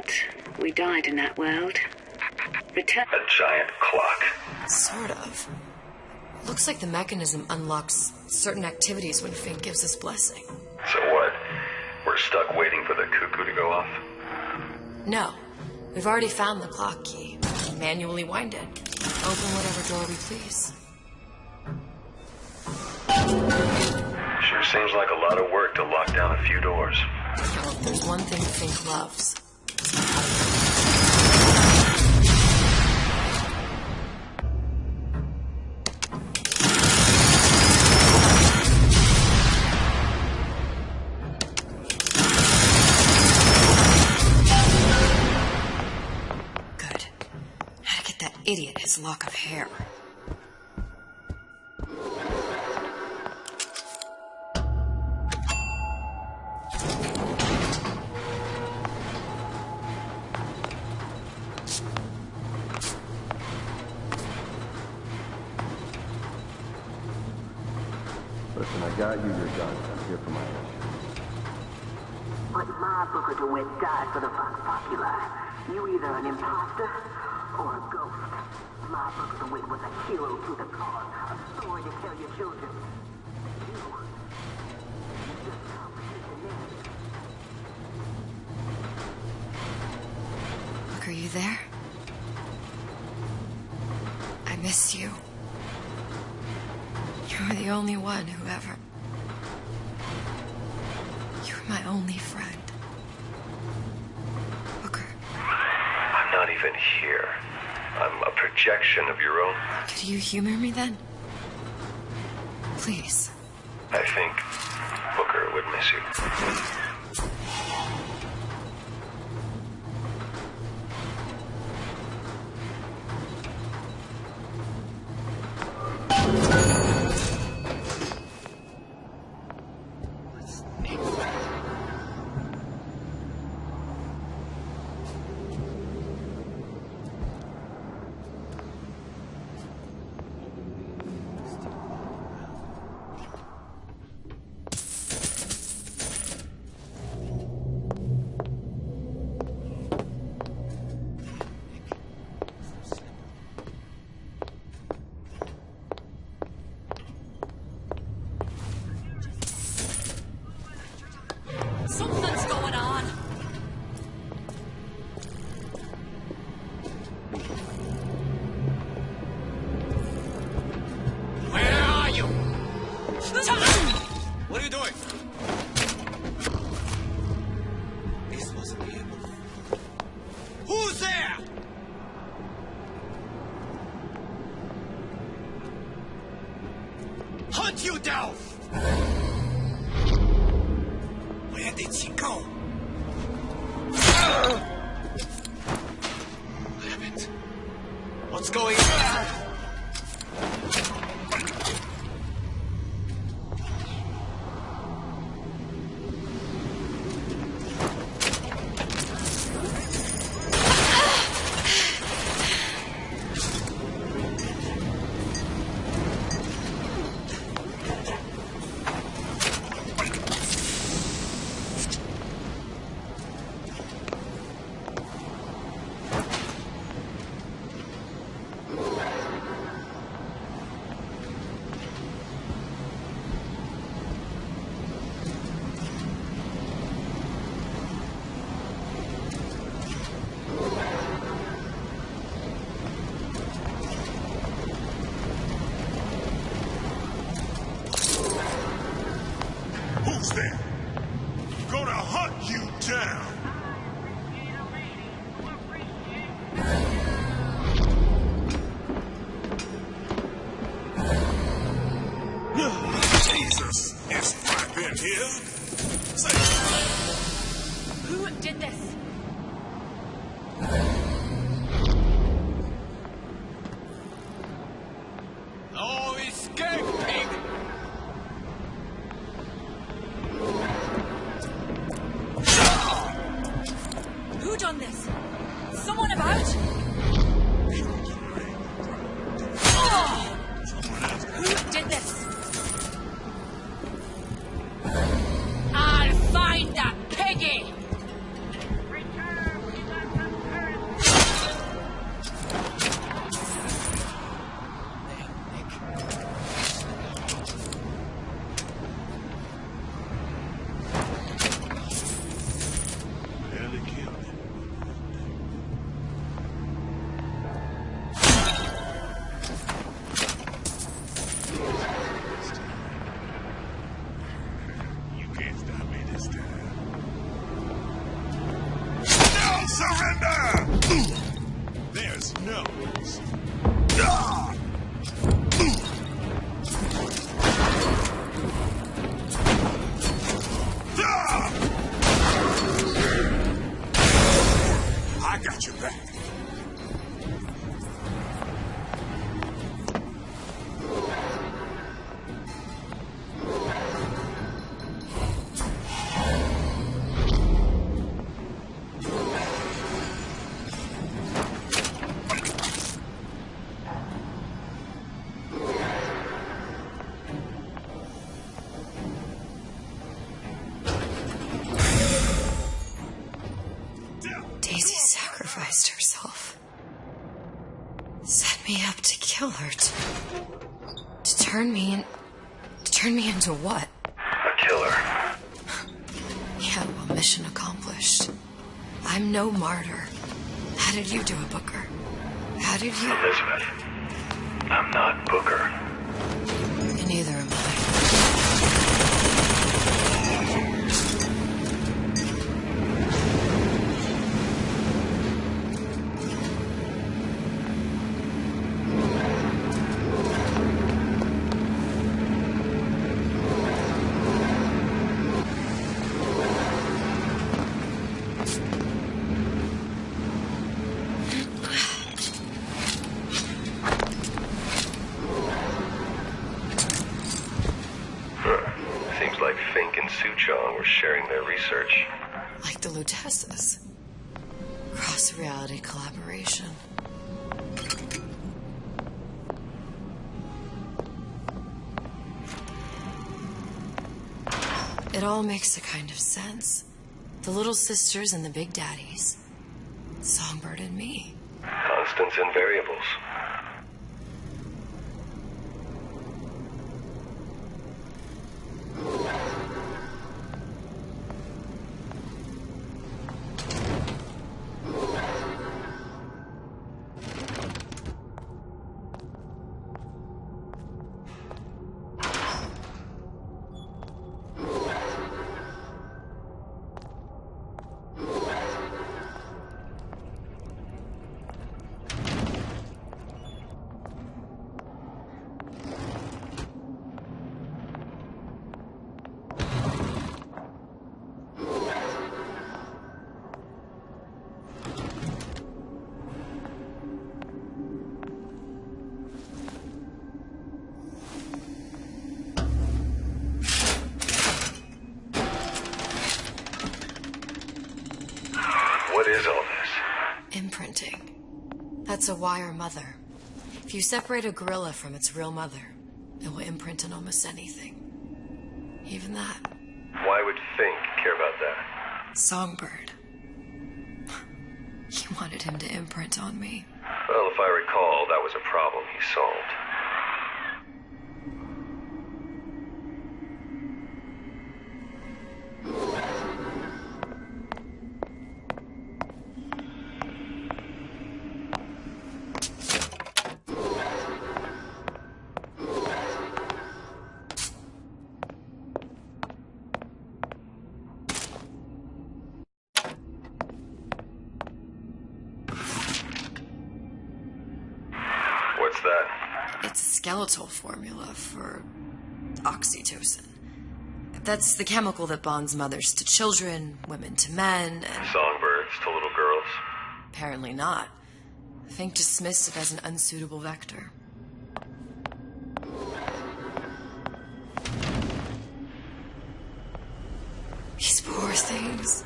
but we died in that world. Return. A giant clock. Sort of. Looks like the mechanism unlocks certain activities when Fink gives his blessing. So what? We're stuck waiting for the cuckoo to go off? No. We've already found the clock key. Manually wind it. Open whatever door we please. Sure seems like a lot of work to lock down a few doors. Well, if there's one thing Fink loves. Good. How to get that idiot his lock of hair. Listen, I got you your gun. I'm here for my mission. But my Booker DeWitt died for the Vox Populi. You either an imposter or a ghost. My Booker DeWitt was a hero to the cause, a story to tell your children. You just complicated names. Look, are you there? I miss you. You were the only one who ever... You were my only friend. Booker. I'm not even here. I'm a projection of your own. Could you humor me then? Please. I think Booker would miss you. Something's going on. Where are you? What are you doing? This wasn't here before. Who's there? Hunt you down! Where did she go? Damn it. What's going on? Who's there? Gonna hunt you down. Jesus, it's right in here. Say, Who did this? No escaping! Who done this? Someone about? Oh! Who did this? I'll find that piggy! Return to the Surrender! There's no reason. I got your back. Daisy sacrificed herself. Set me up to kill her. To turn me into what? A killer. Yeah, well, mission accomplished. I'm no martyr. How did you do it, Booker? How did you... Elizabeth, I'm not Booker. And neither am I. Seems like Fink and Suchong were sharing their research. Like the Lutesses. Cross-reality collaboration. It all makes a kind of sense. The little sisters and the big daddies. Songbird and me. Constants and variables. What is all this? Imprinting. That's a wire mother. If you separate a gorilla from its real mother, it will imprint on almost anything. Even that. Why would Fink care about that? Songbird. He wanted him to imprint on me. Well, if I recall, that was a problem he solved. What's that? It's a skeletal formula for oxytocin. That's the chemical that bonds mothers to children, women to men, and... Songbirds to little girls? Apparently not. Fink dismissed it as an unsuitable vector. These poor things.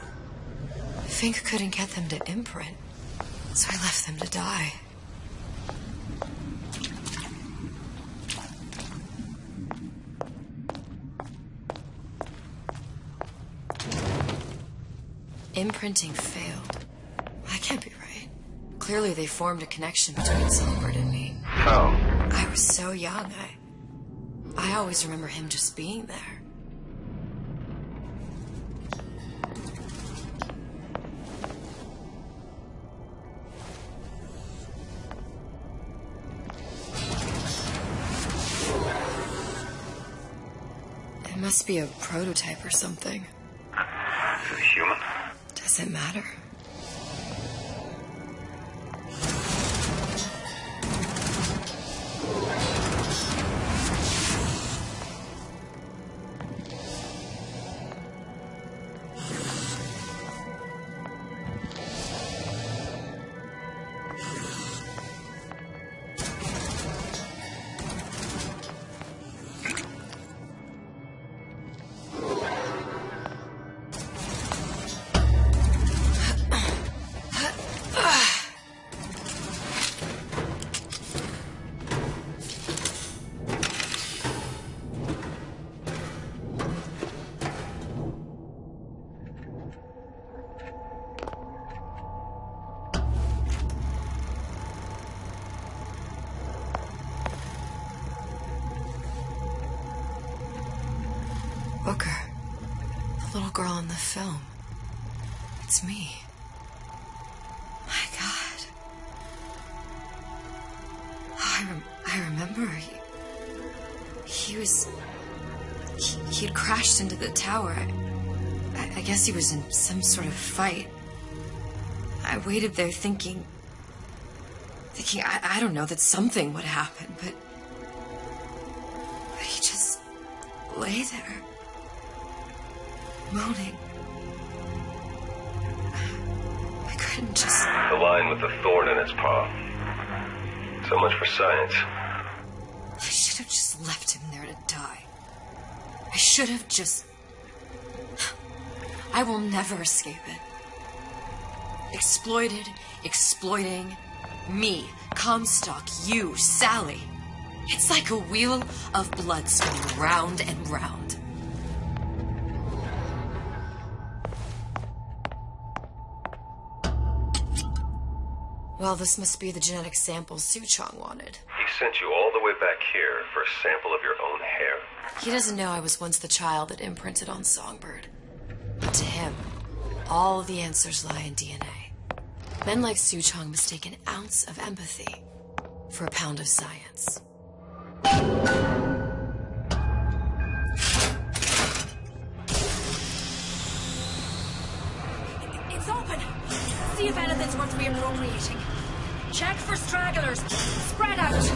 Fink couldn't get them to imprint, so I left them to die. Imprinting failed. That can't be right. Clearly they formed a connection between Songbird and me. How? I was so young, I always remember him just being there. It must be a prototype or something. Is it human? Does it matter? girl in the film. It's me. My God. Oh, I remember. He'd crashed into the tower. I guess he was in some sort of fight. I waited there thinking, I don't know, that something would happen, but he just lay there, moaning. I couldn't just... The lion with the thorn in its paw. So much for science. I should have just left him there to die. I should have just... I will never escape it. Exploited, exploiting, me, Comstock, you, Sally. It's like a wheel of blood spinning round and round. Well, this must be the genetic sample Suchong wanted. He sent you all the way back here for a sample of your own hair? He doesn't know I was once the child that imprinted on Songbird. But to him, all the answers lie in DNA. Men like Suchong mistake an ounce of empathy for a pound of science. It's open! See if anything's worth reappropriating. Check for stragglers. Spread out!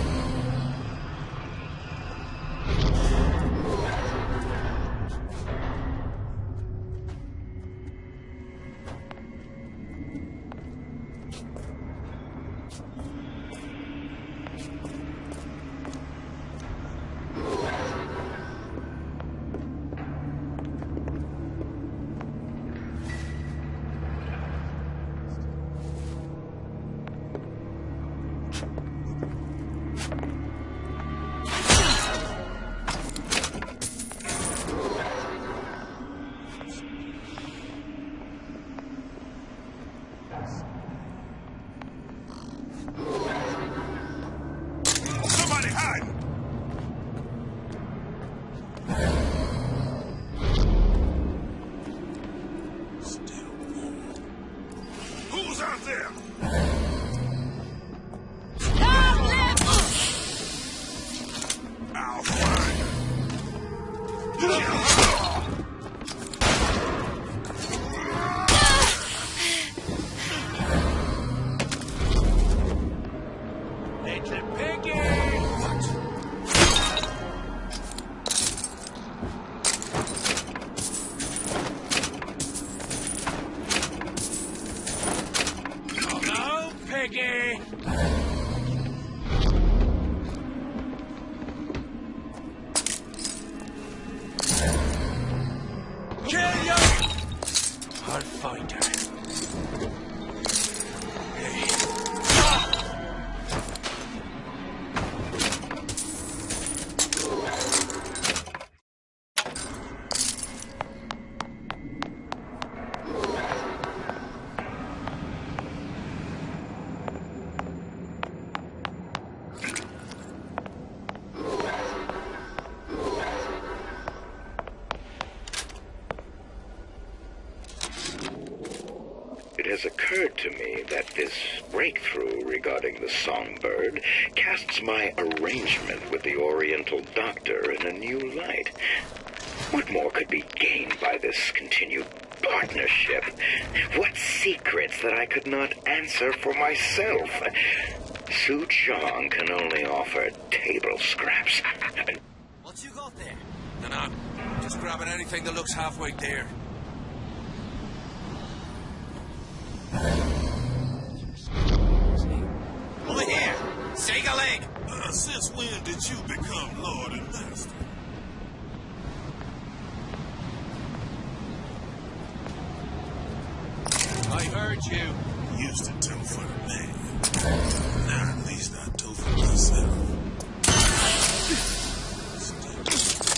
Somebody hide! Still warm. Who's out there? I'll find her. Little piggy! No, piggy! Kill you! I'll find her. Hey. It has occurred to me that this breakthrough regarding the songbird casts my arrangement with the Oriental Doctor in a new light. What more could be gained by this continued partnership? What secrets that I could not answer for myself? Suchong can only offer table scraps. What you got there? No. Just grabbing anything that looks halfway there. Over here! Shake a leg! Since when did you become Lord and Master? I heard you. Used to tow for the man. Now at least I tow for myself.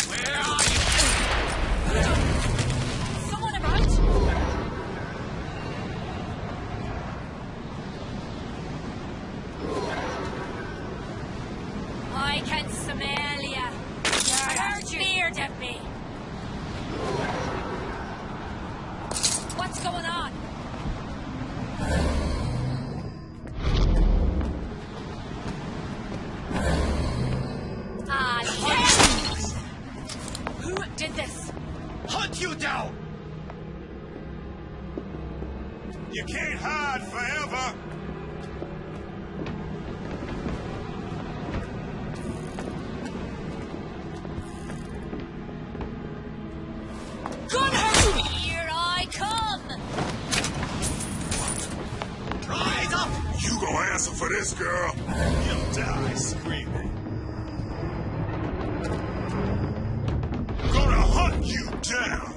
Where are you? Someone about? I can smell ya. I heard you. Sneered at me. down! You can't hide forever! Here I come! Rise up! You gonna answer for this, girl? You'll die screaming. Gonna hunt you down!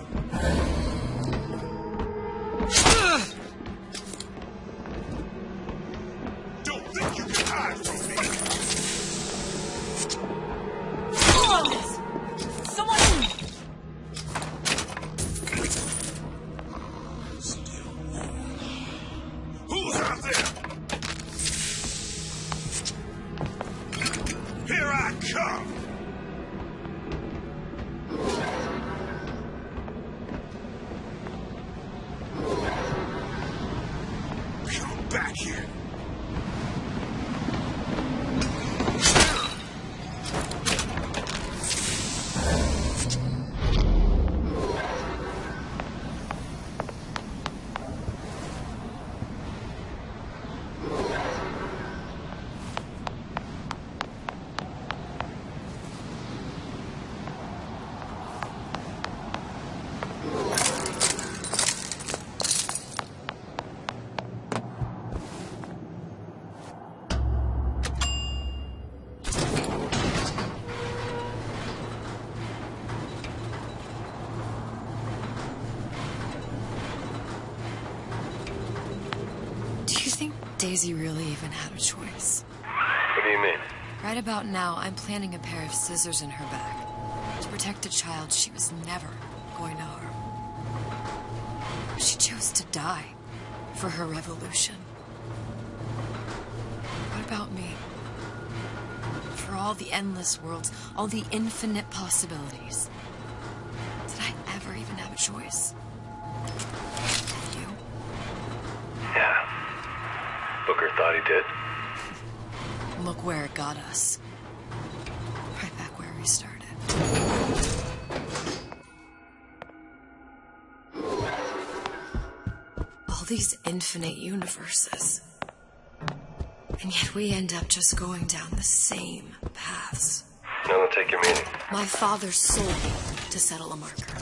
Don't think you can hide from me! Someone... Still warm. Who's out there? Here I come! Come back here! Daisy really even had a choice. What do you mean? Right about now, I'm planting a pair of scissors in her back to protect a child she was never going to harm. She chose to die for her revolution. What about me? For all the endless worlds, all the infinite possibilities. Did I ever even have a choice? Did you? Yeah. Booker thought he did. Look where it got us. Right back where we started. All these infinite universes. And yet we end up just going down the same paths. I don't take your meaning. My father sold me to settle a marker.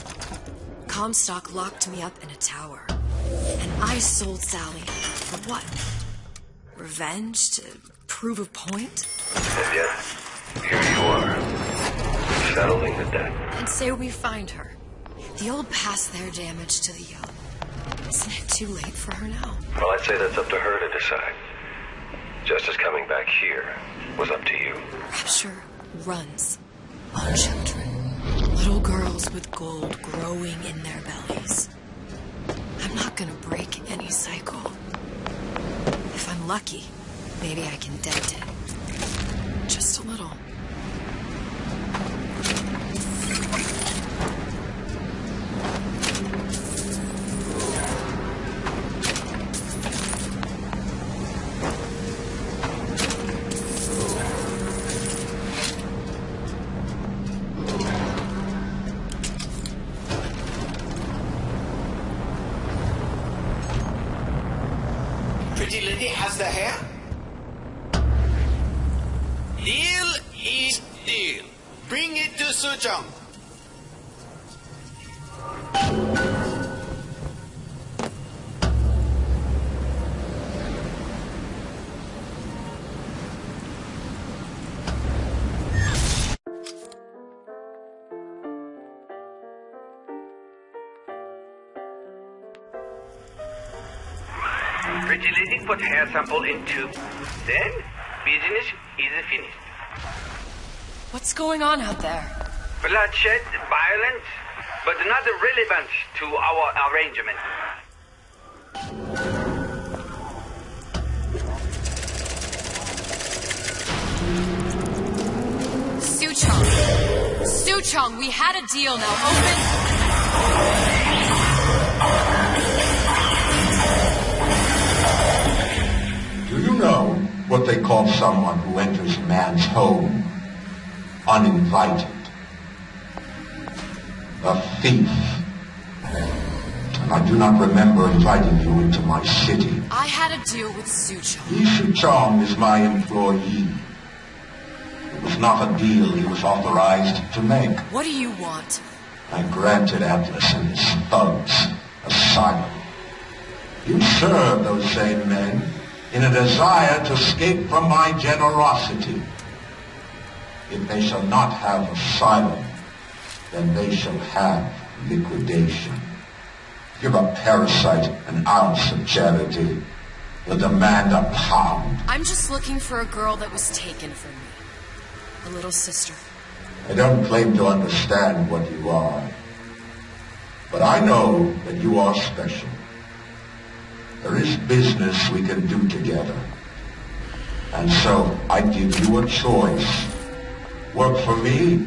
Comstock locked me up in a tower. And I sold Sally for what? Revenge? To prove a point? And yet, here you are, settling the debt. And say we find her. The old past there damage to the young. Isn't it too late for her now? Well, I'd say that's up to her to decide. Just as coming back here was up to you. Rapture runs on children. Little girls with gold growing in their bellies. I'm not gonna break any cycle. If I'm lucky, maybe I can dent it. Just a little. Pretty lady has the hair? Deal is deal. Bring it to Suchong. Pretty lady put hair sample in tube. Then, business is finished. What's going on out there? Bloodshed, violence, but not relevant to our arrangement. Suchong, we had a deal now. Open. Do you know what they call someone who enters man's home uninvited? A thief. And I do not remember inviting you into my city. I had a deal with Suchong. Suchong is my employee. It was not a deal he was authorized to make. What do you want? I granted Atlas and his thugs asylum. You serve those same men in a desire to escape from my generosity. If they shall not have asylum, then they shall have liquidation. Give a parasite an ounce of charity. They'll demand a pound. I'm just looking for a girl that was taken from me. A little sister. I don't claim to understand what you are. But I know that you are special. There is business we can do together. And so I give you a choice. Work for me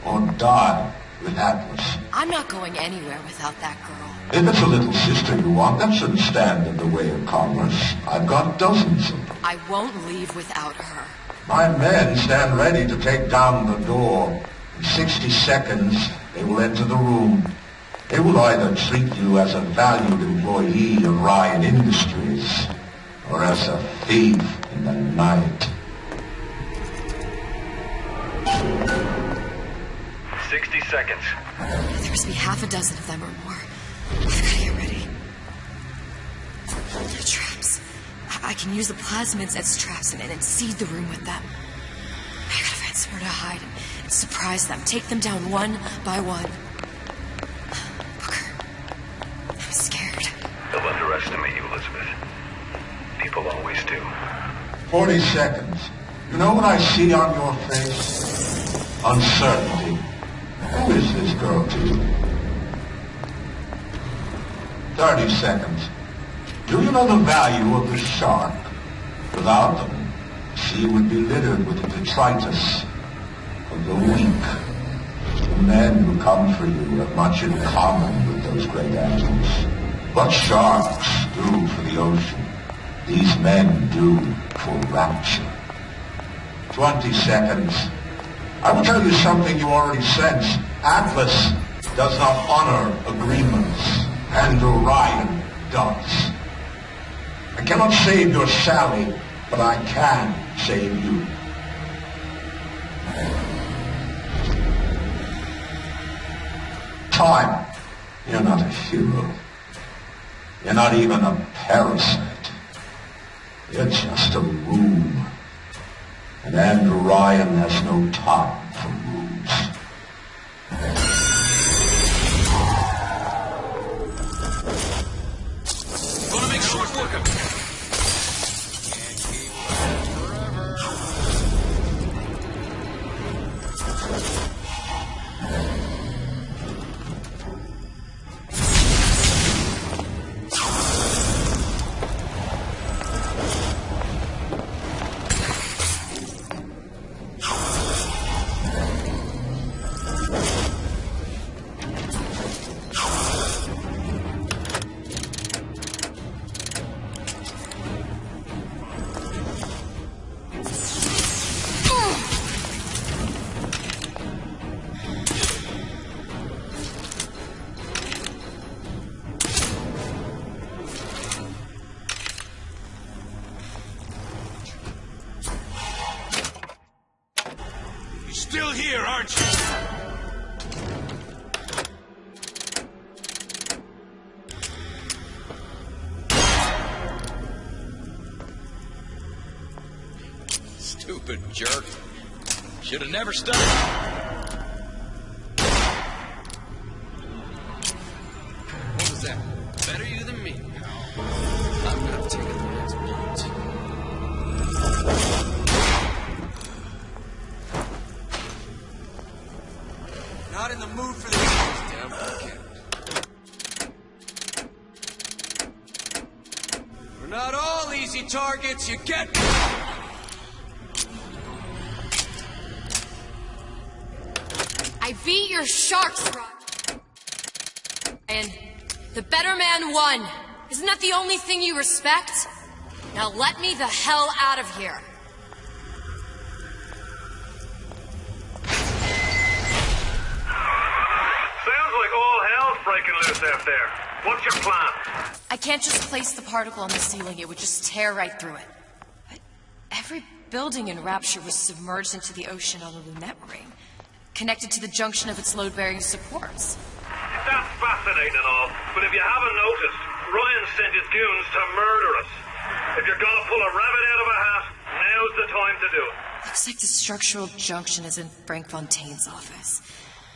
or die with Atlas. I'm not going anywhere without that girl. If it's a little sister you want, that shouldn't stand in the way of commerce. I've got dozens of them. I won't leave without her. My men stand ready to take down the door. In 60 seconds, they will enter the room. They will either treat you as a valued employee of Ryan Industries or as a thief in the night. 60 seconds. There must be half a dozen of them or more. I've got to get ready. They're traps. I can use the plasmids as traps and seed the room with them. I gotta find somewhere to hide and surprise them. Take them down one by one. Booker, I'm scared. They'll underestimate you, Elizabeth. People always do. 40 seconds. You know what I see on your face? Uncertainty. Who is this girl to you? 30 seconds. Do you know the value of the shark? Without them, the sea would be littered with the detritus of the weak. The men who come for you have much in common with those great animals. What sharks do for the ocean, these men do for rapture. 20 seconds. I will tell you something you already sense. Atlas does not honor agreements, and Orion does. I cannot save your Sally, but I can save you. Time. You're not a hero. You're not even a parasite. You're just a room. And Andrew Ryan has no time for rooms. Gonna make short work of it. Still here, aren't you? Stupid jerk. Should have never studied. What was that? Better you than me, pal. I'm gonna take it the next beat. Not in the mood for this damn weekend. We're not all easy targets, you get me? I beat your sharks, Ryan. The better man won. Isn't that the only thing you respect? Now let me the hell out of here. Sounds like all hell's breaking breaking loose out there. What's your plan? I can't just place the particle on the ceiling. It would just tear right through it. But every building in Rapture was submerged into the ocean on a lunette ring, connected to the junction of its load-bearing supports. That's fascinating and all, but if you haven't noticed, Ryan sent his goons to murder us. If you're gonna pull a rabbit out of a hat, now's the time to do it. Looks like the structural junction is in Frank Fontaine's office.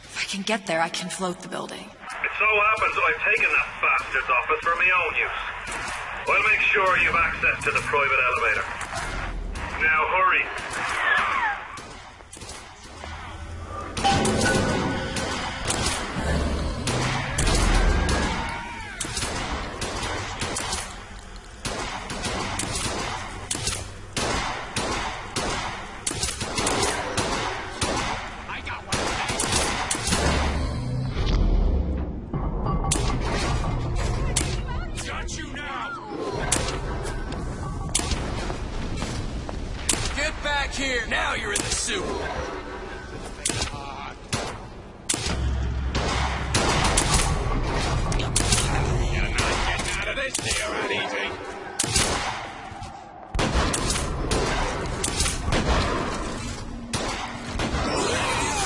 If I can get there, I can float the building. It so happens I've taken that bastard's office for my own use. I'll make sure you've access to the private elevator. Now hurry. Here, now you're in the soup. You're not getting out of this deal right easy.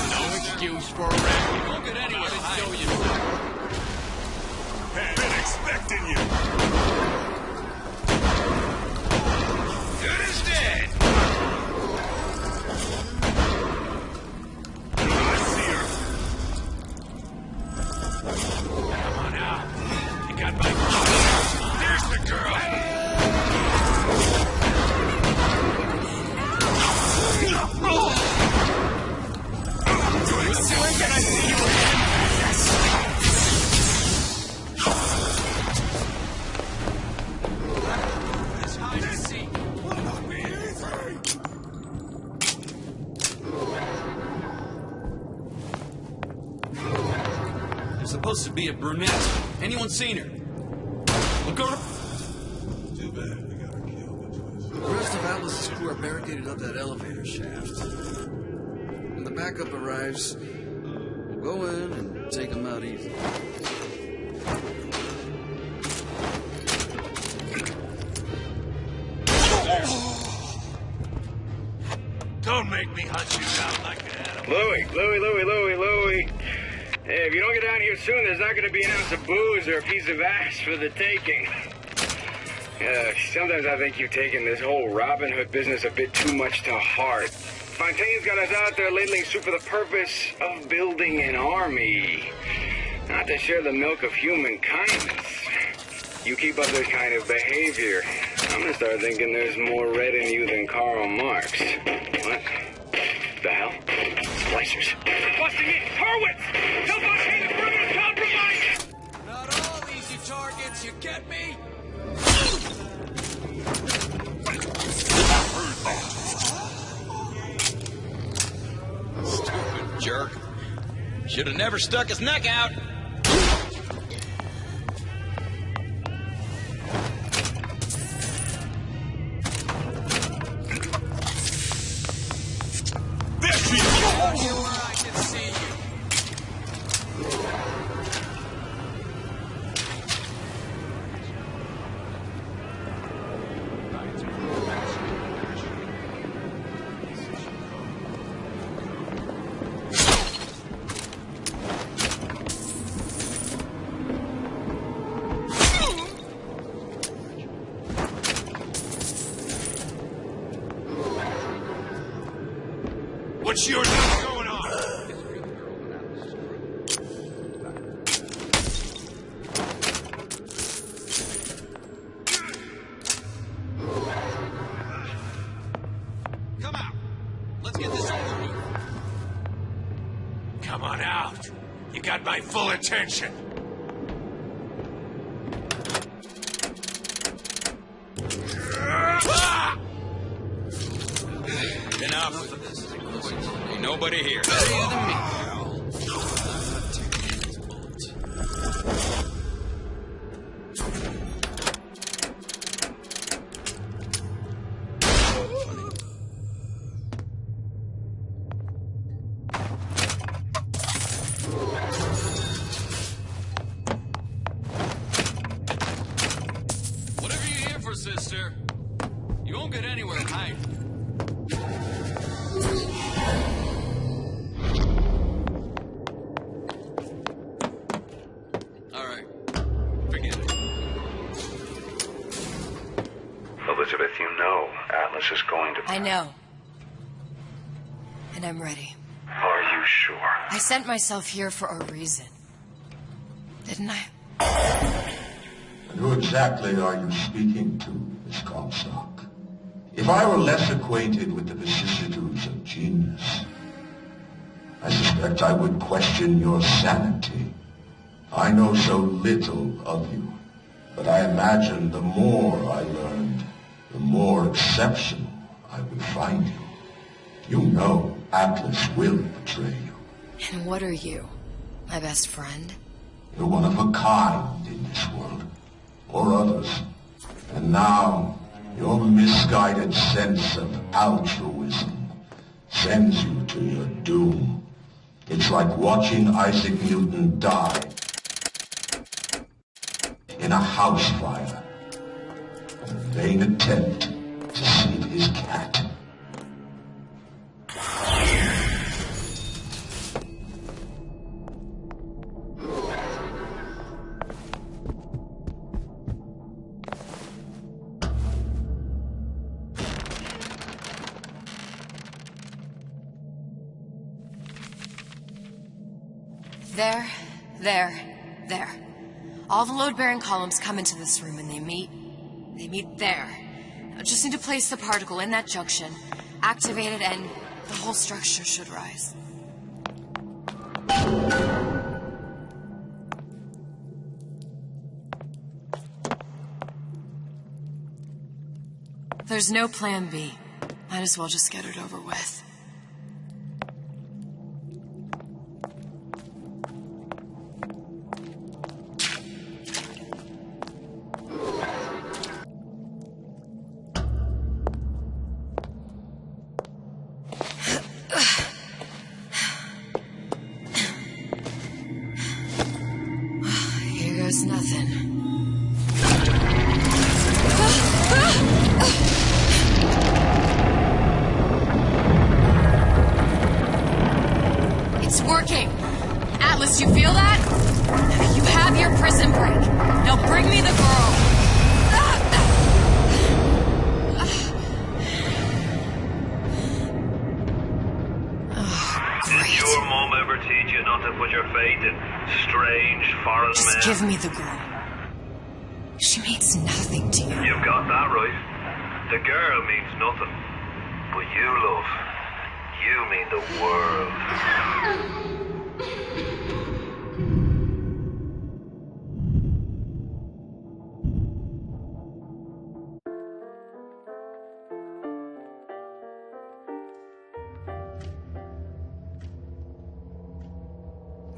No excuse for a rat. Look at anyone and show you. Been expecting you. Good as dead. Supposed to be a brunette. Anyone seen her? Look over. Too bad we got her killed twice. The rest of Atlas's crew are barricaded up that elevator shaft. When the backup arrives, we'll go in and take them out easy. Don't make me hunt you down like an animal. Louie. Hey, if you don't get down here soon, there's not going to be an ounce of booze or a piece of ass for the taking. Sometimes I think you've taken this whole Robin Hood business a bit too much to heart. Fontaine's got us out there ladling soup for the purpose of building an army, not to share the milk of human kindness. You keep up this kind of behavior, I'm going to start thinking there's more red in you than Karl Marx. What the hell? Splicers. They're busting in! Horwitz! Tell Fontaine's permanent compromise! Not all easy targets, you get me? Stupid jerk. Should have never stuck his neck out. What's your name going on? Come out. Let's get this over with. Come on out. You got my full attention. Enough. Ain't nobody here. Better than me. sister. You won't get anywhere hiding. Alright. Forget it. Elizabeth, you know Atlas is going to... I know. And I'm ready. Are you sure? I sent myself here for a reason. Didn't I? And who exactly are you speaking to, Miss Comstock? If I were less acquainted with the vicissitudes of genius, I suspect I would question your sanity. I know so little of you, but I imagine the more I learned, the more exceptional I would find you. You know Atlas will betray you. And what are you? My best friend? You're one of a kind in this world, or others. And now, your misguided sense of altruism sends you to your doom. It's like watching Isaac Newton die in a house fire, in a vain attempt to save his cat. There. All the load-bearing columns come into this room and they meet there. I just need to place the particle in that junction, activate it, and the whole structure should rise. There's no plan B. Might as well just get it over with. There's nothing. It's working. Atlas, you feel that? You have your prison break. Now bring me the girl. Did your mom ever teach you not to put your faith in strange foreign men? Just give me the girl. She means nothing to you. You've got that right. The girl means nothing. But you, love, you mean the world.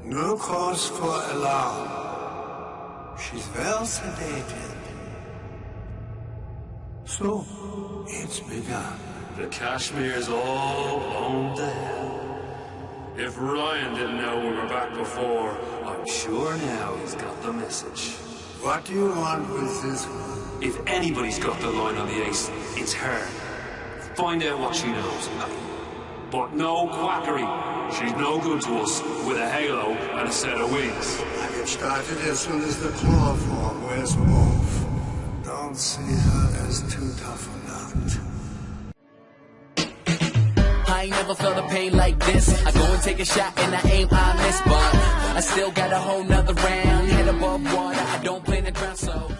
No cause for alarm. She's well sedated. So, it's begun. The Kashmir's all blown to hell. If Ryan didn't know we were back before, I'm sure now he's got the message. What do you want with this one? If anybody's got the line on the ace, it's her. Find out what she knows. But no quackery. She's no good to us with a halo and a set of wings. I get started as soon as the claw form wears off. Don't see her as too tough a nut. I ain't never felt a pain like this. I go and take a shot and I aim on this, but I still got a whole nother round. Head above water, I don't play the ground, so